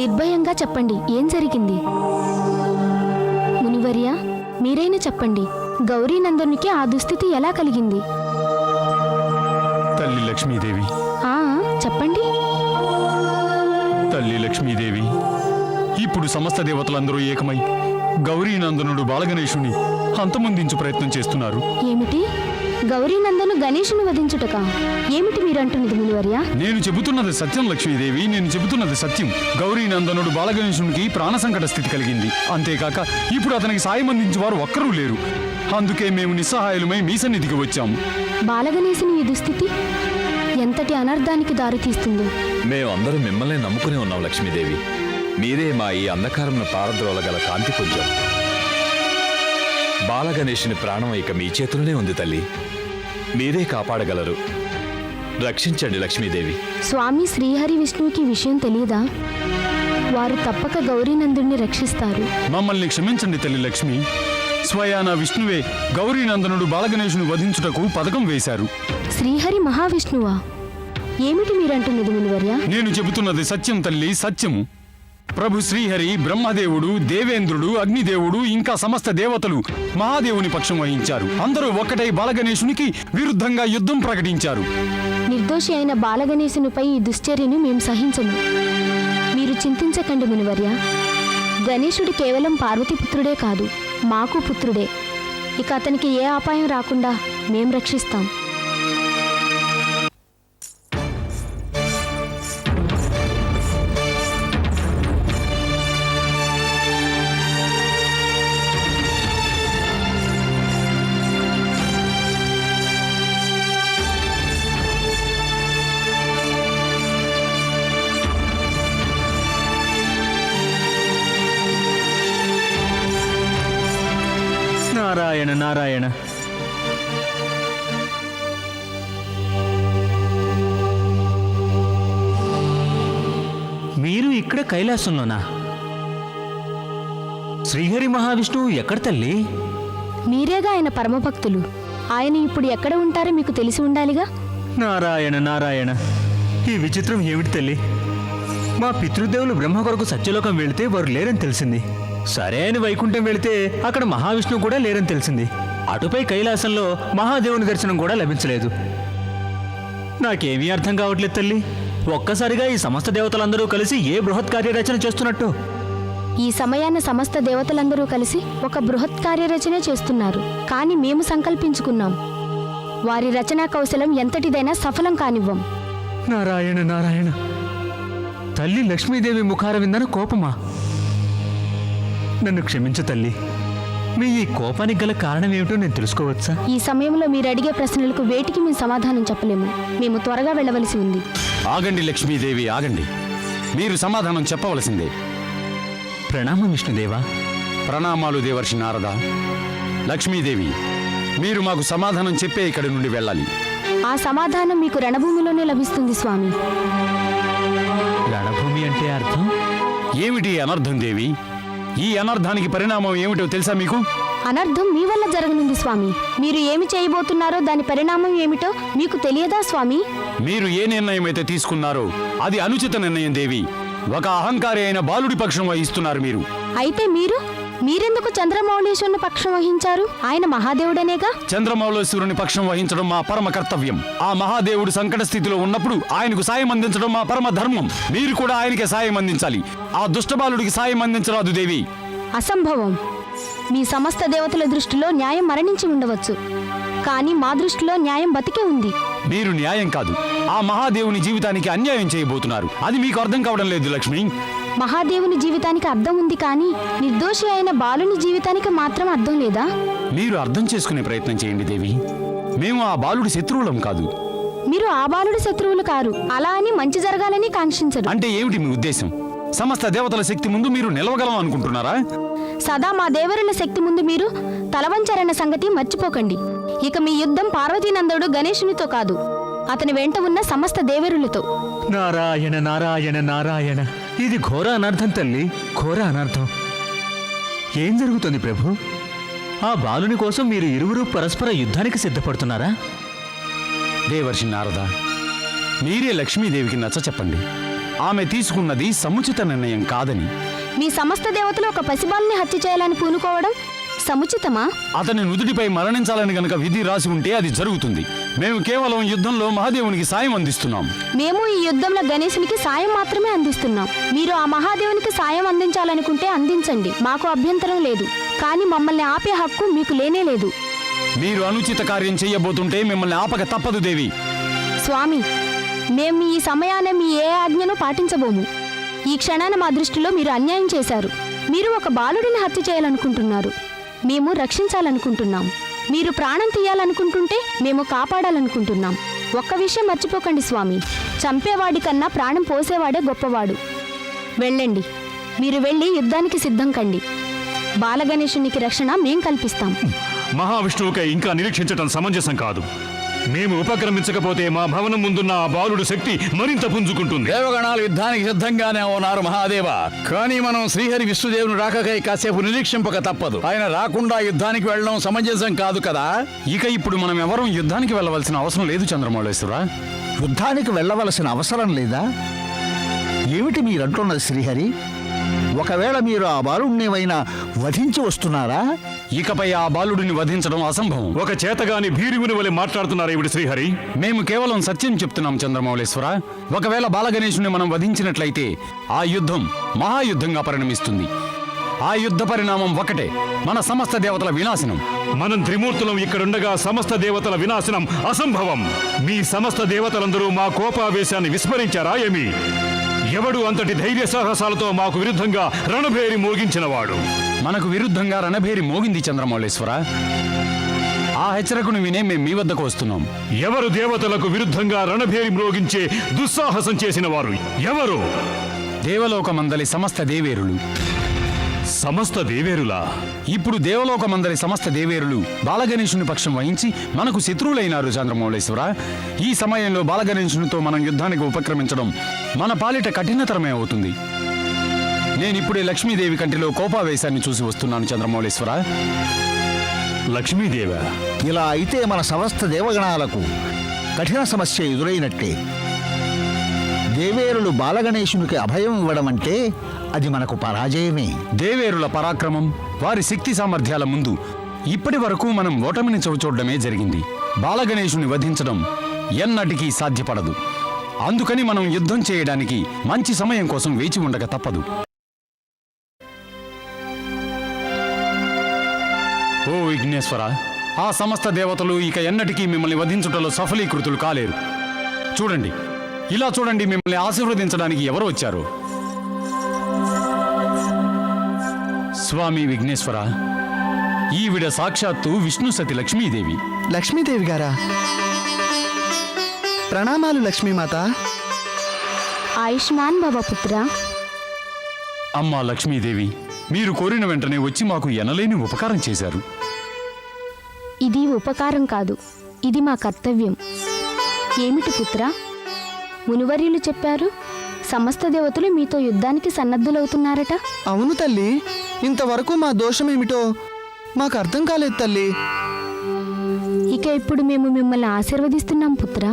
నిర్భయంగా చెప్పండి, ఏం జరిగింది? మునివర్య, మీరైనా చెప్పండి, గౌరీనందనునికి ఆ దుస్థితి ఎలా కలిగింది? తల్లి లక్ష్మీదేవి. చెప్పండి. తల్లి లక్ష్మీదేవి, ఇప్పుడు సమస్త దేవతలందరూ ఏకమై గౌరీనందనుడు బాలగణేశుని అంతమొందించు ప్రయత్నం చేస్తున్నారు. ఏమిటి? గౌరీనందను గణేశుని వధించుటక? ఏమిటి మీరంటున్నది మునివర్య? నేను చెబుతున్నది సత్యం లక్ష్మీదేవి, నేను చెబుతున్నది సత్యం. గౌరీనందనుడు బాలగణేశునికి ప్రాణ సంకట స్థితి కలిగింది. అంతేకాక ఇప్పుడు అతనికి సాయం అందించేవారు ఒక్కరూ లేరు. అందుకే మేము నిస్సహాయులమై మీ సన్నిధికి వచ్చాము. బాలగణేశుని ఈ దుస్థితి ఎంతటి అనర్థానికి దారితీస్తుందో. మేమందరూ మిమ్మల్ని నమ్ముకుని ఉన్నాం లక్ష్మీదేవి. మీరే మా ఈ అంధకారంను పారద్రోలగల కాంతి పుంజం. బాలగణేశుని ప్రాణం ఇక మీ చేతుల్లోనే ఉంది తల్లి. మీరే కాపాడగలరు. రక్షించండి లక్ష్మీదేవి. స్వామి శ్రీహరి విష్ణువుకి విషయం తెలియదా? వారు తప్పక గౌరీనందుడిని రక్షిస్తారు. మమ్మల్ని క్షమించండి తల్లి లక్ష్మి. స్వయాన విష్ణువే గౌరీనందనుడు బాలగణేశుని వధించుటకు పథకం వేశారు. శ్రీహరి మహావిష్ణువా? ఏమిటి మీరంటున్నది మునివర్య? నేను చెబుతున్నది సత్యం తల్లి, సత్యము. ప్రభు శ్రీహరి, బ్రహ్మదేవుడు, దేవేంద్రుడు, అగ్నిదేవుడు ఇంకా సమస్త దేవతలు మహాదేవుని పక్షం వహించారు. అందరూ ఒక్కటై బాలగణేశునికి విరుద్ధంగా యుద్ధం ప్రకటించారు. నిర్దోషి అయిన బాలగణేశునిపై ఈ దుశ్చర్యను మేము సహించము. మీరు చింతించకండి మునివర్య. గణేశుడు కేవలం పార్వతీపుత్రుడే కాదు, మాకు పుత్రుడే. ఇక అతనికి ఏ అపాయం రాకుండా మేం రక్షిస్తాం. నారాయణ నారాయణ. మీరు ఇక్కడ కైలాసంలోనా? శ్రీహరి మహావిష్ణువు ఎక్కడ తల్లి? మీరేగా ఆయన పరమభక్తులు. ఆయన ఇప్పుడు ఎక్కడ ఉంటారో మీకు తెలిసి ఉండాలిగా. నారాయణ నారాయణ. ఈ విచిత్రం ఏమిటి తల్లి? మా పితృదేవులు బ్రహ్మ కొరకు సత్యలోకం వెళితే వారు లేరని తెలిసింది. సరే అని వైకుంఠం వెళితే అక్కడ మహావిష్ణువు కూడా లేరని తెలిసింది. అటుపై కైలాసంలో మహాదేవుని దర్శనం కూడా లభించలేదు. నాకేమీ అర్థం కావట్లేదు తల్లి. ఒక్కసారిగా ఈ సమస్త దేవతలందరూ కలిసి ఏ బృహత్ కార్యరచన చేస్తున్నట్టు? ఈ సమయాన సమస్త దేవతలందరూ కలిసి ఒక బృహత్ కార్యరచన చేస్తున్నారు. కానీ మేము సంకల్పించుకున్నాం, వారి రచనా కౌశలం ఎంతటిదైనా సఫలం కానివ్వం. నారాయణ నారాయణ. తల్లి లక్ష్మీదేవి ముఖార విందన కోపమా? నన్ను క్షమించు తల్లి. మీ ఈ కోపానికి గల కారణం ఏమిటో నేను తెలుసుకోవచ్చా? ఈ సమయంలో మీరు అడిగే ప్రశ్నలకు వేటికి మేము సమాధానం చెప్పలేము. మేము త్వరగా వెళ్ళవలసి ఉంది. ఆగండి లక్ష్మీదేవి, ఆగండి. మీరు సమాధానం చెప్పవలసిందే. ప్రణామం విష్ణుదేవా. ప్రణామాలు దేవర్షి నారద. లక్ష్మీదేవి, మీరు మాకు సమాధానం చెప్పే ఇక్కడి నుండి వెళ్ళాలి. ఆ సమాధానం మీకు రణభూమిలోనే లభిస్తుంది స్వామి. రణభూమి అంటే అర్థం ఏమిటి అనర్థం దేవి? ఈ అనర్థానికి పరిణామం ఏమిటో తెలుసా మీకు? అనర్థం మీ వల్ల జరగనుంది స్వామి. మీరు ఏమి చేయబోతున్నారో దాని పరిణామం ఏమిటో మీకు తెలియదా స్వామి? మీరు ఏ నిర్ణయం అయితే తీసుకున్నారో అది అనుచిత నిర్ణయం దేవి. ఒక అహంకారి అయిన బాలుడి పక్షం వహిస్తున్నారు మీరు. అయితే మీరెందుకు చంద్రమౌళీశ్వరుని పక్షం వహించారు? ఆయన మహాదేవుడనేగా. చంద్రమౌళీశ్వరుని పక్షం వహించడం మా పరమ కర్తవ్యం. ఆ మహాదేవుడు సంకట స్థితిలో ఉన్నప్పుడు ఆయనకు సాయం అందించడం మా పరమ ధర్మం. మీరు కూడా ఆయనకే సాయం అందించాలి. ఆ దుష్టబాలుడికి సాయం అందించరాదు దేవి. అసంభవం. మీ సమస్త దేవతల దృష్టిలో న్యాయం మరణించి ఉండవచ్చు, కానీ మా దృష్టిలో న్యాయం బతికే ఉంది. మీరు న్యాయం కాదు, ఆ మహాదేవుని జీవితానికి అన్యాయం చేయబోతున్నారు. అది మీకు అర్థం కావడం లేదు లక్ష్మి. మహాదేవుని జీవితానికి అర్థం ఉంది, కానీ నిర్దోషి అయిన బాలుని జీవితానికి మాత్రం అర్థం లేదా? మీరు అర్థం చేసుకునే ప్రయత్నం చేయండి దేవి. మేము ఆ బాలుడి శత్రువులం కాదు. మీరు ఆ బాలుడి శత్రువులు కారు, అలా అని మంచి జరగాలని కాంక్షించరు. అంటే ఏమిటి మీ ఉద్దేశం? సమస్త దేవతల శక్తి ముందు మీరు నిలవగలం అనుకుంటున్నారా? సదా మా దేవరుల శక్తి ముందు మీరు తలవంచారన్న సంగతి మర్చిపోకండి. ఇక మీ యుద్ధం పార్వతీనందుడు గణేశునితో కాదు, అతని వెంట ఉన్న సమస్త దేవరులతో. నారాయణ నారాయణ నారాయణ. ఇది ఘోర అనర్థం తల్లి, ఘోర అనర్థం. ఏం జరుగుతుంది ప్రభు? ఆ బాలుని కోసం మీరు ఇరువురు పరస్పర యుద్ధానికి సిద్ధపడుతున్నారా? దేవర్షి నారద, మీరే లక్ష్మీదేవికి నచ్చ చెప్పండి. ఆమె తీసుకున్నది సముచిత నిర్ణయం కాదని. మీ సమస్త దేవతలు ఒక పసిబాలుని హత్య చేయాలని పూనుకోవడం సముచితమా? అతని నుదుటిపై మరణించాలని గనక విధి రాసి ఉంటే అది జరుగుతుంది. మేము కేవలం యుద్ధంలో మహాదేవునికి సాయం అందిస్తున్నాం. మేము ఈ యుద్ధంలో గణేశునికి సాయం మాత్రమే అందిస్తున్నాం. మీరు ఆ మహాదేవునికి సాయం అందించాలనుకుంటే అందించండి, మాకు అభ్యంతరం లేదు. కానీ మమ్మల్ని ఆపే హక్కు మీకు లేనే లేదు. మీరు అనుచిత కార్యం చెయ్యబోతుంటే మిమ్మల్ని ఆపక తప్పదు దేవి. స్వామి, మేము ఈ సమయాన మీ ఏ ఆజ్ఞను పాటించబోము. ఈ క్షణాన మా దృష్టిలో మీరు అన్యాయం చేశారు. మీరు ఒక బాలుడిని హత్య చేయాలనుకుంటున్నారు, మేము రక్షించాలనుకుంటున్నాం. మీరు ప్రాణం తీయాలనుకుంటుంటే మేము కాపాడాలనుకుంటున్నాం. ఒక్క విషయం మర్చిపోకండి స్వామి, చంపేవాడి కన్నా ప్రాణం పోసేవాడే గొప్పవాడు. వెళ్ళండి, మీరు వెళ్ళి యుద్ధానికి సిద్ధం కండి. బాలగణేశునికి రక్షణ మేం కల్పిస్తాం. మహావిష్ణువుకై ఇంకా నిరీక్షించటం సమంజసం కాదు. మేము ఉపక్రమించకపోతే మా భవనం ముందున్న ఆ బాలుడు శక్తి మరింత పుంజుకుంటుంది. దేవగణాలు యుద్ధానికి సిద్ధంగానే ఉన్నారు మహాదేవ. కానీ మనం శ్రీహరి విష్ణుదేవుని రాకకై కాసేపు నిరీక్షింపక తప్పదు. ఆయన రాకుండా యుద్ధానికి వెళ్ళడం సమంజసం కాదు కదా. ఇక ఇప్పుడు మనం ఎవరూ యుద్ధానికి వెళ్ళవలసిన అవసరం లేదు చంద్రమౌళేశ్వర. యుద్ధానికి వెళ్ళవలసిన అవసరం లేదా? ఏమిటి మీరంటున్నది శ్రీహరి? ఒకవేళ మీరు ఆ బాలుణ్ణేమైనా వధించి వస్తున్నారా? ఇకపై ఆ బాలుడిని వధించడం అసంభవం. ఒక చేతగాని భీరుగుని వలె మాట్లాడుతున్నారు ఇవిడి శ్రీహరి. మేము కేవలం సత్యం చెప్తున్నాం చంద్రమౌళేశ్వర. ఒకవేళ బాలగణేశుని మనం వధించినట్లయితే ఆ యుద్ధం మహాయుద్ధంగా పరిణమిస్తుంది. ఆ యుద్ధ పరిణామం ఒకటే, మన సమస్త దేవతల వినాశనం. మనం త్రిమూర్తులం ఇక్కడుండగా సమస్త దేవతల వినాశనం అసంభవం. మీ సమస్త దేవతలందరూ మా కోపావేశాన్ని విస్మరించారా ఏమి? ఎవడు అంతటి ధైర్య సాహసాలతో మాకు విరుద్ధంగా రణభేరి మోగించినవాడు? మనకు విరుద్ధంగా రణభేరి మోగింది చంద్రమౌళేశ్వర. ఆ హెచ్చరికను వినే మేము మీ వద్దకు వస్తున్నాం. ఎవరు దేవతలకు విరుద్ధంగా రణభేరి మ్రోగించే దుస్సాహసం చేసిన వారు ఎవరు? దేవలోకమందలి సమస్త దేవేరులు. సమస్త దేవేరులా? ఇప్పుడు దేవలోకమందలి సమస్త దేవేరులు బాలగణేశుని పక్షం వహించి మనకు శత్రువులైనారు చంద్రమౌళేశ్వర. ఈ సమయంలో బాలగణేశునితో మనం యుద్ధానికి ఉపక్రమించడం మన పాలిట కఠినతరమే అవుతుంది. నేనిప్పుడే లక్ష్మీదేవి కంటిలో కోపావేశాన్ని చూసి వస్తున్నాను చంద్రమౌళేశ్వర. లక్ష్మీదేవ? ఇలా అయితే మన సమస్త దేవగణాలకు కఠిన సమస్య ఎదురైనట్టే. దేవేరులు బాలగణేశునికి అభయం ఇవ్వడం అంటే అది మనకు పరాజయమే. దేవేరుల పరాక్రమం, వారి శక్తి సామర్థ్యాల ముందు ఇప్పటి వరకు మనం ఓటమిని చవిచూడడమే జరిగింది. బాలగణేశుని వధించడం ఎన్నటికీ సాధ్యపడదు. అందుకని మనం యుద్ధం చేయడానికి మంచి సమయం కోసం వేచి ఉండక తప్పదు. ఓ విఘ్నేశ్వర, ఆ సమస్త దేవతలు ఇక ఎన్నటికీ మిమ్మల్ని వధించుటలో సఫలీకృతులు కాలేరు. చూడండి, ఇలా చూడండి, మిమ్మల్ని ఆశీర్వదించడానికి ఎవరు వచ్చారు. స్వామి విఘ్నేశ్వర, ఈవిడ సాక్షాత్తు విష్ణు సతి లక్ష్మీదేవి. లక్ష్మీదేవి గారా? ప్రణామాలు లక్ష్మీమాత. ఆయుష్మాన్ భవ పుత్ర. అమ్మా లక్ష్మీదేవి, మీరు కోరిన వెంటనే వచ్చి మాకు ఎనలేని ఉపకారం చేశారు. ఇది ఉపకారం కాదు, ఇది మా కర్తవ్యం. ఏమిటి పుత్ర? మునివర్యులు చెప్పారు, సమస్త దేవతలు మీతో యుద్ధానికి సన్నద్ధులవుతున్నారట. అవును తల్లి, ఇంతవరకు మా దోషమేమిటో మాకు అర్థం కాలేదు తల్లి. ఇక ఇప్పుడు మేము మిమ్మల్ని ఆశీర్వదిస్తున్నాం పుత్ర.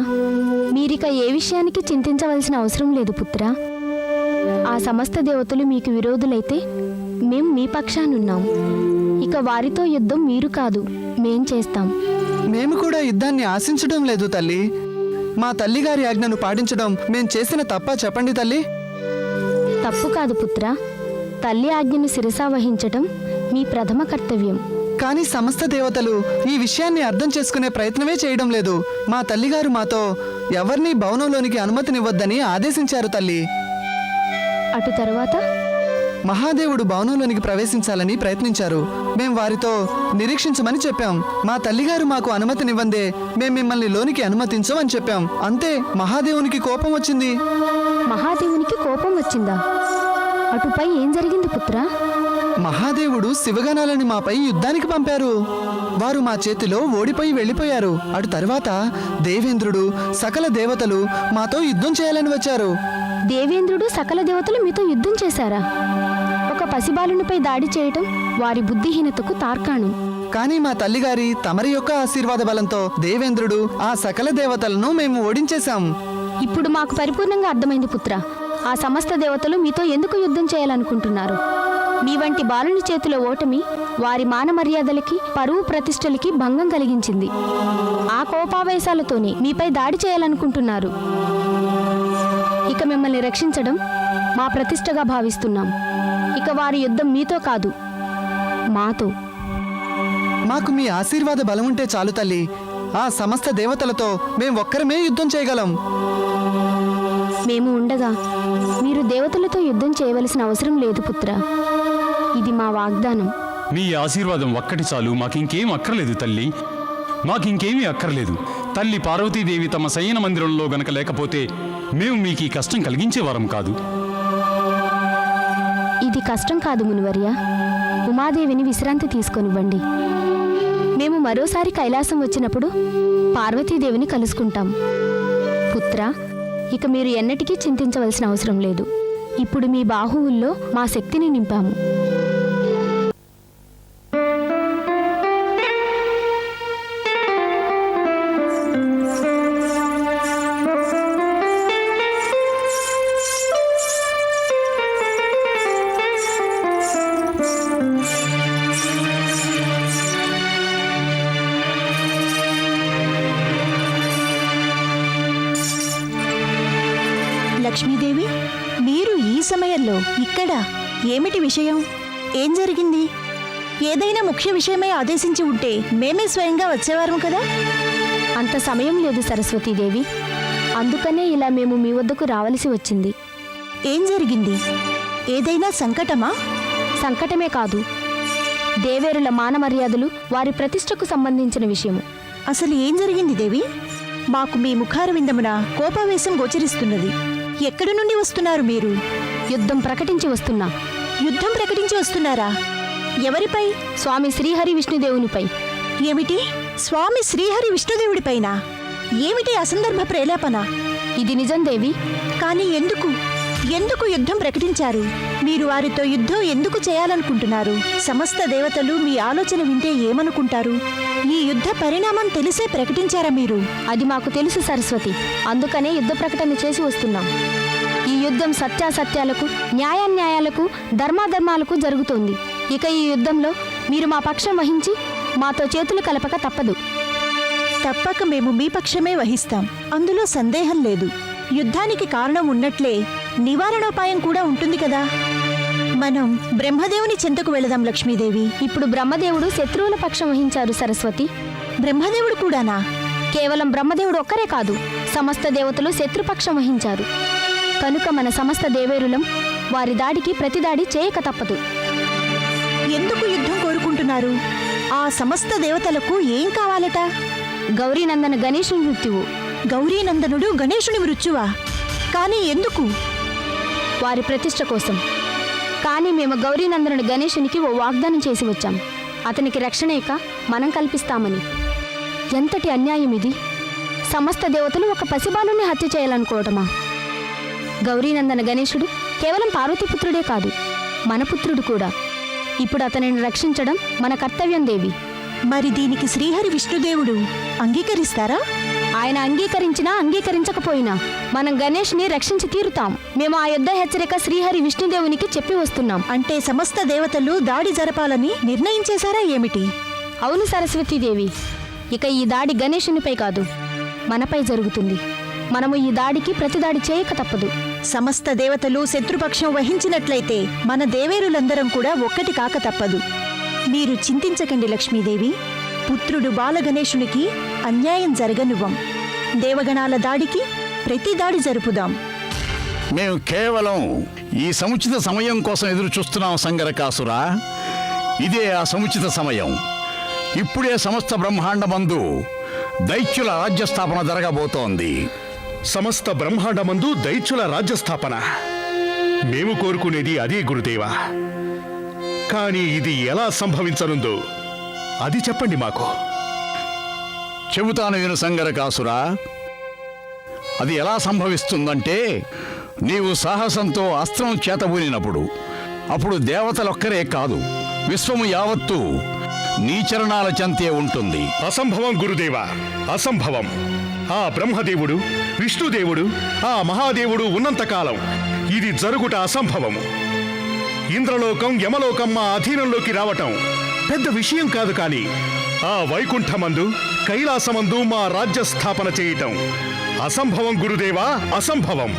మీరిక ఏ విషయానికి చింతించవలసిన అవసరం లేదు పుత్ర. ఆ సమస్త దేవతలు మీకు విరోధులైతే మేం మీ పక్షానున్నాం. ఇక వారితో యుద్ధం మీరు కాదు, మేం చేస్తాం. మేము కూడా యుద్ధాన్ని ఆశించడం లేదు తల్లి. మా తల్లిగారి ఆజ్ఞను పాటించడం మేం చేసిన తప్ప చెప్పండి తల్లి. తప్పు కాదు పుత్ర, తల్లి ఆజ్ఞను శిరసా వహించటం మీ ప్రథమ కర్తవ్యం. కానీ సమస్త దేవతలు ఈ విషయాన్ని అర్థం చేసుకునే ప్రయత్నమే చేయడం లేదు. మా తల్లిగారు మాతో ఎవరినీ భవనంలోనికి అనుమతినివ్వొద్దని ఆదేశించారు తల్లి. అటు తర్వాత మహాదేవుడు భవనంలోనికి ప్రవేశించాలని ప్రయత్నించారు. మేం వారితో నిరీక్షించమని చెప్పాం. మా తల్లిగారు మాకు అనుమతినివ్వందే మేం మిమ్మల్ని లోనికి అనుమతించం అని చెప్పాం. అంతే, మహాదేవునికి కోపం వచ్చింది. మహాదేవునికి కోపం వచ్చిందా? అటుపై ఏం జరిగింది పుత్ర? మహాదేవుడు శివగణాలని మాపై యుద్ధానికి పంపారు. వారు మా చేతిలో ఓడిపోయి వెళ్ళిపోయారు. అటు తర్వాత దేవేంద్రుడు, సకల దేవతలు మాతో యుద్ధం చేయాలని వచ్చారు. దేవేంద్రుడు, సకల దేవతలు మీతో యుద్ధం చేశారా? ఒక పసిబాలునిపై దాడి చేయటం వారి బుద్ధిహీనతకు తార్కాణం. కానీ మా తల్లిగారి తమరి యొక్క ఆశీర్వాద బలంతో దేవేంద్రుడు, ఆ సకల దేవతలను మేము ఓడించేశాం. ఇప్పుడు మాకు పరిపూర్ణంగా అర్థమైంది పుత్ర. ఆ సమస్త దేవతలు మీతో ఎందుకు యుద్ధం చేయాలనుకుంటున్నారు? మీ వంటి బాలుని చేతిలో ఓటమి వారి మాన మర్యాదలకి, పరువు ప్రతిష్టలకి భంగం కలిగించింది. ఆ కోపావేశాలతోనే మీపై దాడి చేయాలనుకుంటున్నారు. ఇక మిమ్మల్ని రక్షించడం మా ప్రతిష్టగా భావిస్తున్నాం. ఇక వారి యుద్ధం మీతో కాదు, మాతో. మాకు మీ ఆశీర్వాద బలం ఉంటే చాలు తల్లి. ఆ సమస్త దేవతలతో మేం ఒక్కరమే యుద్ధం చేయగలం. మేము ఉండగా మీరు దేవతలతో యుద్ధం చేయవలసిన అవసరం లేదు పుత్ర. ఇది మా వాగ్దానం. మీ ఆశీర్వాదం ఒక్కటి చాలు, మాకింకేం అక్కర్లేదు తల్లి. మాకింకేమీ అక్కర్లేదు. తల్లి పార్వతీదేవి తమ శయన మందిరంలో గనక లేకపోతే మేము మీకు ఈ కష్టం కలిగించేవారం కాదు. ఇది కష్టం కాదు మునివర్య. ఉమాదేవిని విశ్రాంతి తీసుకొనివ్వండి. మేము మరోసారి కైలాసం వచ్చినప్పుడు పార్వతీదేవిని కలుసుకుంటాం. పుత్ర, ఇక మీరు ఎన్నటికీ చింతించవలసిన అవసరం లేదు. ఇప్పుడు మీ బాహువుల్లో మా శక్తిని నింపాము. లక్ష్మీదేవి, మీరు ఈ సమయంలో ఇక్కడ ఏమిటి విషయం? ఏం జరిగింది? ఏదైనా ముఖ్య విషయమై ఆదేశించి ఉంటే మేమే స్వయంగా వచ్చేవారం కదా. అంత సమయం లేదు సరస్వతీదేవి. అందుకనే ఇలా మేము మీ వద్దకు రావలసి వచ్చింది. ఏం జరిగింది? ఏదైనా సంకటమా? సంకటమే కాదు, దేవేరుల మాన మర్యాదలు, వారి ప్రతిష్టకు సంబంధించిన విషయము. అసలు ఏం జరిగింది దేవి? మాకు మీ ముఖార విందమున కోపావేశం గోచరిస్తున్నది. ఎక్కడి నుండి వస్తున్నారు మీరు? యుద్ధం ప్రకటించి వస్తున్నా. యుద్ధం ప్రకటించి వస్తున్నారా? ఎవరిపై? స్వామి శ్రీహరి విష్ణుదేవునిపై. ఏమిటి? స్వామి శ్రీహరి విష్ణుదేవుడిపైన? ఏమిటి అసందర్భ ప్రేలాపన? ఇది నిజం దేవి. కానీ ఎందుకు ఎందుకు యుద్ధం ప్రకటించారు? మీరు వారితో యుద్ధం ఎందుకు చేయాలనుకుంటున్నారు? సమస్త దేవతలు మీ ఆలోచన వింటే ఏమనుకుంటారు? ఈ యుద్ధ పరిణామం తెలిసే ప్రకటించారా మీరు? అది మాకు తెలుసు సరస్వతి. అందుకనే యుద్ధ ప్రకటన చేసి వస్తున్నాం. ఈ యుద్ధం సత్యాసత్యాలకు, న్యాయాన్యాయాలకు, ధర్మాధర్మాలకు జరుగుతోంది. ఇక ఈ యుద్ధంలో మీరు మా పక్షం వహించి మాతో చేతులు కలపక తప్పదు. తప్పక మేము మీ పక్షమే వహిస్తాం, అందులో సందేహం లేదు. యుద్ధానికి కారణం ఉన్నట్లే నివారణోపాయం కూడా ఉంటుంది కదా. మనం బ్రహ్మదేవుని చెంతకు వెళదాం లక్ష్మీదేవి. ఇప్పుడు బ్రహ్మదేవుడు శత్రువుల పక్షం వహించారు సరస్వతి. బ్రహ్మదేవుడు కూడానా? కేవలం బ్రహ్మదేవుడు ఒక్కరే కాదు, సమస్త దేవతలు శత్రుపక్షం వహించారు. కనుక మన సమస్త దేవేరులం వారి దాడికి ప్రతిదాడి చేయక తప్పదు. ఎందుకు యుద్ధం కోరుకుంటున్నారు? ఆ సమస్త దేవతలకు ఏం కావాలట? గౌరీనందన గణేశుని మృత్యువు. గౌరీనందనుడు గణేశుని మృత్యువా? కానీ ఎందుకు? వారి ప్రతిష్ట కోసం. కానీ మేము గౌరీనందనుడి గణేశునికి ఓ వాగ్దానం చేసి వచ్చాం. అతనికి రక్షణ ఇక మనం కల్పిస్తామని. ఎంతటి అన్యాయం ఇది! సమస్త దేవతలు ఒక పసిబాలుని హత్య చేయాలనుకోవటమా? గౌరీనందన గణేశుడు కేవలం పార్వతీపుత్రుడే కాదు, మన పుత్రుడు కూడా. ఇప్పుడు అతనిని రక్షించడం మన కర్తవ్యం దేవి. మరి దీనికి శ్రీహరి విష్ణుదేవుడు అంగీకరిస్తారా? ఆయన అంగీకరించినా అంగీకరించకపోయినా మనం గణేష్ని రక్షించి తీరుతాం. మేము ఆ యుద్ధ హెచ్చరిక శ్రీహరి విష్ణుదేవునికి చెప్పి వస్తున్నాం. అంటే సమస్త దేవతలు దాడి జరపాలని నిర్ణయించేశారా ఏమిటి? అవును సరస్వతీదేవి. ఇక ఈ దాడి గణేశునిపై కాదు, మనపై జరుగుతుంది. మనము ఈ దాడికి ప్రతిదాడి చేయక తప్పదు. సమస్త దేవతలు శత్రుపక్షం వహించినట్లయితే మన దేవేరులందరం కూడా ఒక్కటి కాక తప్పదు. మీరు చింతించకండి లక్ష్మీదేవి. పుత్రుడు బాలగణేశునికి అన్యాయం జరగనివ్వం. దేవగణాల దాడికి ప్రతి దాడి జరుపుదాం. మేము కేవలం ఈ సముచిత సమయం కోసం ఎదురు చూస్తున్నాం సంగరకాసురా. ఇదే ఆ సముచిత సమయం. ఇప్పుడే సమస్త బ్రహ్మాండమందు దైత్యుల రాజ్యస్థాపన జరగబోతోంది. సమస్త బ్రహ్మాండమందు దైత్యుల రాజ్యస్థాపన మేము కోరుకునేది అదే గురుదేవా. కానీ ఇది ఎలా సంభవించనుందో అది చెప్పండి మాకు. చెబుతాను విను సంగరకాసురా. అది ఎలా సంభవిస్తుందంటే, నీవు సాహసంతో అస్త్రం చేతబూనినప్పుడు అప్పుడు దేవతలొక్కరే కాదు, విశ్వము యావత్తు నీ చరణాల చెంతే ఉంటుంది. అసంభవం గురుదేవా, అసంభవం. ఆ బ్రహ్మదేవుడు, విష్ణుదేవుడు, ఆ మహాదేవుడు ఉన్నంతకాలం ఇది జరుగుట అసంభవము. ఇంద్రలోకం యమలోకం మా అధీనంలోకి రావటం పెద్ద విషయం కాదు, కానీ ఆ వైకుంఠమందు కైలాసమందు మా రాజ్య స్థాపన చేయటం అసంభవం గురుదేవా, అసంభవం.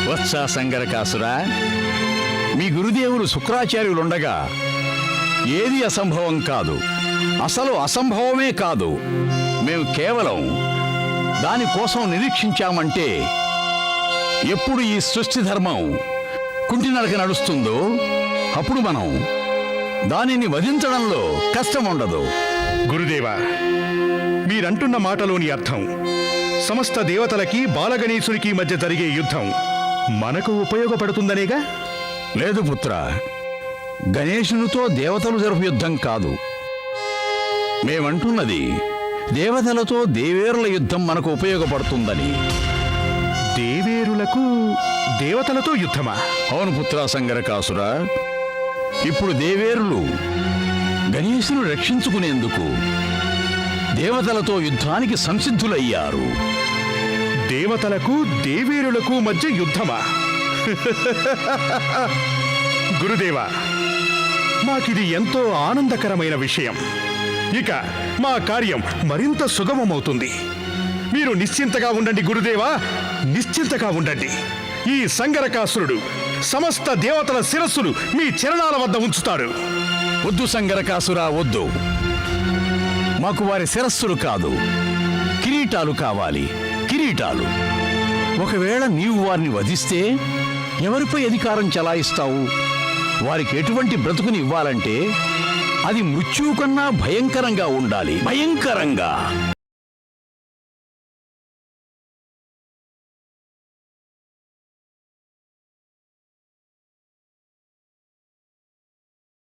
వత్స సంగరకాసురా, మీ గురుదేవులు శుక్రాచార్యులుండగా ఏది అసంభవం కాదు, అసలు అసంభవమే కాదు. మేము కేవలం దానికోసం నిరీక్షించామంటే ఎప్పుడు ఈ సృష్టి ధర్మం కుంటినడక నడుస్తుందో అప్పుడు మనం దానిని వధించడంలో కష్టం ఉండదు. గురుదేవా, మీరంటున్న మాటలోని అర్థం సమస్త దేవతలకి బాలగణేశునికి మధ్య జరిగే యుద్ధం మనకు ఉపయోగపడుతుందనేగా? లేదు పుత్ర, గణేశునితో దేవతలు జరుపు యుద్ధం కాదు. మేమంటున్నది దేవతలతో దేవేరుల యుద్ధం మనకు ఉపయోగపడుతుందని. దేవేరులకు దేవతలతో యుద్ధమా? అవును పుత్ర సంగరకాసురా, ఇప్పుడు దేవేరులు గణేశును రక్షించుకునేందుకు దేవతలతో యుద్ధానికి సంసిద్ధులయ్యారు. దేవతలకు దేవేరులకు మధ్య యుద్ధమా? గురుదేవా, మాకిది ఎంతో ఆనందకరమైన విషయం. ఇక మా కార్యం మరింత సుగమమవుతుంది. మీరు నిశ్చింతగా ఉండండి గురుదేవా, నిశ్చింతగా ఉండండి. ఈ సంగరకాసురుడు సమస్త దేవతల శిరస్సులు మీ చరణాల వద్ద ఉంచుతాడు. వద్దు సంగరకాసురా, వద్దు. మాకు వారి శిరస్సులు కాదు, కిరీటాలు కావాలి, కిరీటాలు. ఒకవేళ నీవు వారిని వధిస్తే ఎవరిపై అధికారం చెలాయిస్తావు? వారికి ఎటువంటి బ్రతుకుని ఇవ్వాలంటే అది మృత్యువు కన్నా భయంకరంగా ఉండాలి, భయంకరంగా.